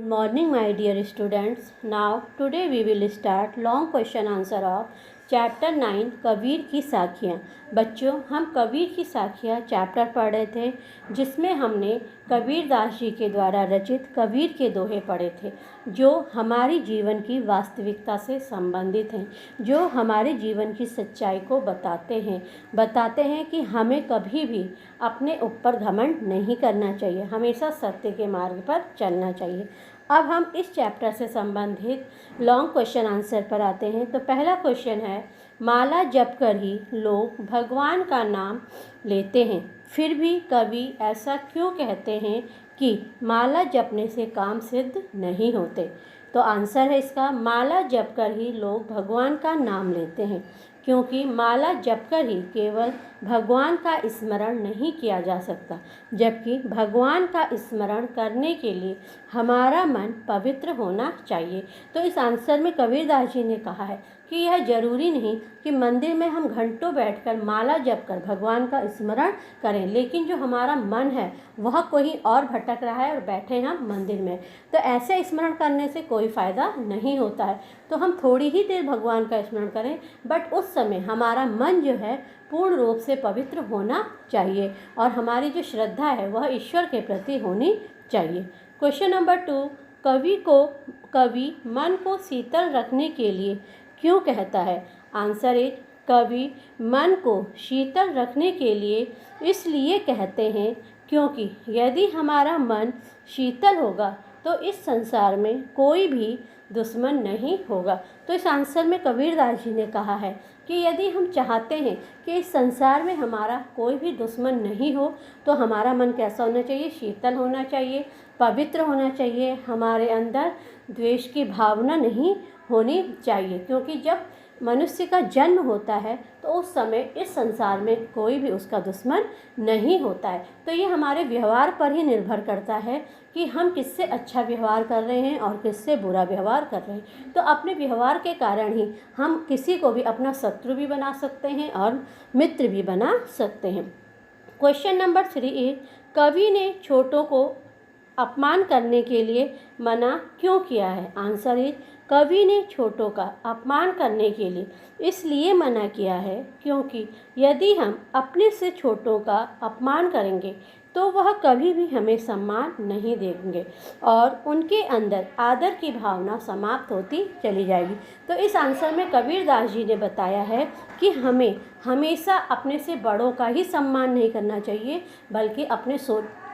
morning, my dear students. Now, today we will start long question answer of chapter 9 Kabir की साखियाँ। बच्चों, हम कबीर की साखियाँ chapter पढ़ रहे थे, जिसमें हमने कबीर दास जी के द्वारा रचित कबीर के दोहे पढ़े थे, जो हमारी जीवन की वास्तविकता से संबंधित हैं, जो हमारे जीवन की सच्चाई को बताते हैं कि हमें कभी भी अपने ऊपर घमंड नहीं करना चाहिए, हमेशा सत्य के मार्ग पर चलना चाहिए। अब हम इस चैप्टर से संबंधित लॉन्ग क्वेश्चन आंसर पर आते हैं। तो पहला क्वेश्चन है, माला जप कर ही लोग भगवान का नाम लेते हैं, फिर भी कवि ऐसा क्यों कहते हैं कि माला जपने से काम सिद्ध नहीं होते। तो आंसर है इसका, माला जप कर ही लोग भगवान का नाम लेते हैं, क्योंकि माला जपकर ही केवल भगवान का स्मरण नहीं किया जा सकता, जबकि भगवान का स्मरण करने के लिए हमारा मन पवित्र होना चाहिए। तो इस आंसर में कबीरदास जी ने कहा है कि यह जरूरी नहीं कि मंदिर में हम घंटों बैठकर माला जपकर भगवान का स्मरण करें, लेकिन जो हमारा मन है वह कहीं और भटक रहा है और बैठे हम मंदिर में, तो ऐसे स्मरण करने से कोई फ़ायदा नहीं होता है। तो हम थोड़ी ही देर भगवान का स्मरण करें, बट उस समय हमारा मन जो है पूर्ण रूप से पवित्र होना चाहिए और हमारी जो श्रद्धा है वह ईश्वर के प्रति होनी चाहिए। क्वेश्चन नंबर 2, कवि मन को शीतल रखने के लिए क्यों कहता है। आंसर इज, कवि मन को शीतल रखने के लिए इसलिए कहते हैं क्योंकि यदि हमारा मन शीतल होगा तो इस संसार में कोई भी दुश्मन नहीं होगा। तो इस आंसर में कबीरदास जी ने कहा है कि यदि हम चाहते हैं कि इस संसार में हमारा कोई भी दुश्मन नहीं हो, तो हमारा मन कैसा होना चाहिए, शीतल होना चाहिए, पवित्र होना चाहिए, हमारे अंदर द्वेष की भावना नहीं होनी चाहिए, क्योंकि जब मनुष्य का जन्म होता है तो उस समय इस संसार में कोई भी उसका दुश्मन नहीं होता है। तो ये हमारे व्यवहार पर ही निर्भर करता है कि हम किससे अच्छा व्यवहार कर रहे हैं और किससे बुरा व्यवहार कर रहे हैं। तो अपने व्यवहार के कारण ही हम किसी को भी अपना शत्रु भी बना सकते हैं और मित्र भी बना सकते हैं। क्वेश्चन नंबर 3 इज, कवि ने छोटों को अपमान करने के लिए मना क्यों किया है। आंसर इज, कवि ने छोटों का अपमान करने के लिए इसलिए मना किया है क्योंकि यदि हम अपने से छोटों का अपमान करेंगे तो वह कभी भी हमें सम्मान नहीं देंगे और उनके अंदर आदर की भावना समाप्त होती चली जाएगी। तो इस आंसर में कबीरदास जी ने बताया है कि हमें हमेशा अपने से बड़ों का ही सम्मान नहीं करना चाहिए, बल्कि अपने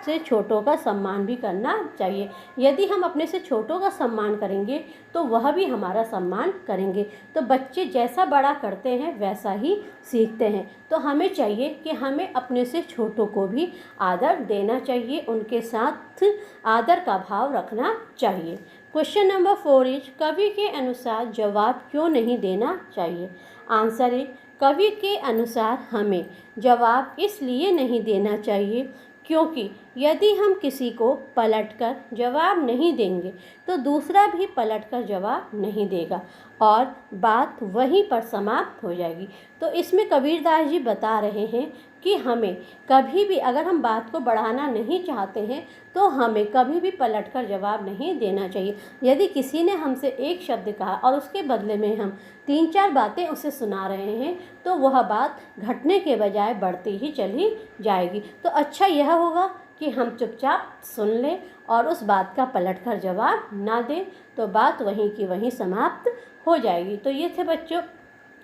से छोटों का सम्मान भी करना चाहिए। यदि हम अपने से छोटों का सम्मान करेंगे तो वह भी हमारा सम्मान करेंगे। तो बच्चे जैसा बड़ा करते हैं वैसा ही सीखते हैं। तो हमें चाहिए कि हमें अपने से छोटों को भी आदर देना चाहिए, उनके साथ आदर का भाव रखना चाहिए। क्वेश्चन नंबर 4 इज, कवि के अनुसार जवाब क्यों नहीं देना चाहिए। आंसर इज, कवि के अनुसार हमें जवाब इसलिए नहीं देना चाहिए क्योंकि यदि हम किसी को पलटकर जवाब नहीं देंगे तो दूसरा भी पलटकर जवाब नहीं देगा और बात वहीं पर समाप्त हो जाएगी। तो इसमें कबीरदास जी बता रहे हैं कि हमें कभी भी, अगर हम बात को बढ़ाना नहीं चाहते हैं तो हमें कभी भी पलटकर जवाब नहीं देना चाहिए। यदि किसी ने हमसे एक शब्द कहा और उसके बदले में हम 3-4 बातें उसे सुना रहे हैं तो वह बात घटने के बजाय बढ़ती ही चली जाएगी। तो अच्छा यह होगा कि हम चुपचाप सुन लें और उस बात का पलटकर जवाब ना दें, तो बात वहीं की वहीं समाप्त हो जाएगी। तो ये थे बच्चों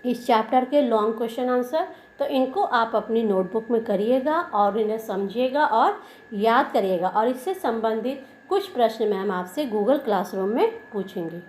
इस चैप्टर के लॉन्ग क्वेश्चन आंसर। तो इनको आप अपनी नोटबुक में करिएगा और इन्हें समझिएगा और याद करिएगा, और इससे संबंधित कुछ प्रश्न मैम आपसे गूगल क्लासरूम में पूछेंगे।